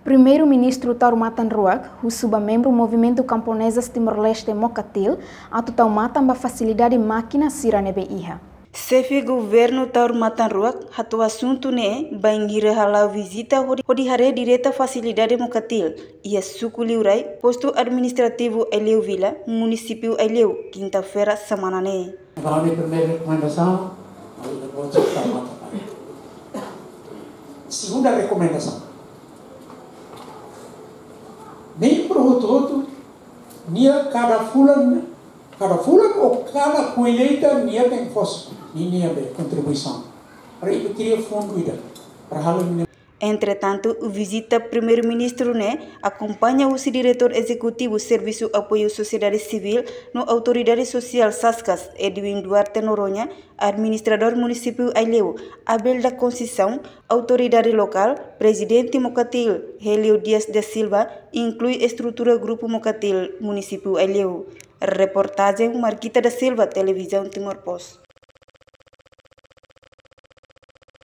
Primeiro-ministro Tauro Matanruak, o submembro do Movimento Camponesas Timor-Leste Mocatil, atual matamba facilidade máquina siranebe iha. Chefe governo Tauro Matanruak, hatu assunto ne bangira halau visita hodi hare direta facilidade Mocatil, ia suku liurai, posto administrativo Eleu Vila, município Eleu, quinta-feira semana ne. Para a primeira recomendação, segunda recomendação. Nem para o todo, nem cada fulan ou cada colheita, nem tem fosse, nem contribuição. Para isso, eu queria fundo para a Entretanto, o visita primeiro-ministro acompanha o diretor executivo Serviço Apoio Sociedade Civil no Autoridade Social Sascas, Edwin Duarte Noronha, administrador município Aileu, Abel da Conceição, autoridade local, presidente Mocatil, Helio Dias da Silva, inclui estrutura Grupo Mocatil, município Aileu. Reportagem Marquita da Silva, Televisão Timor Post.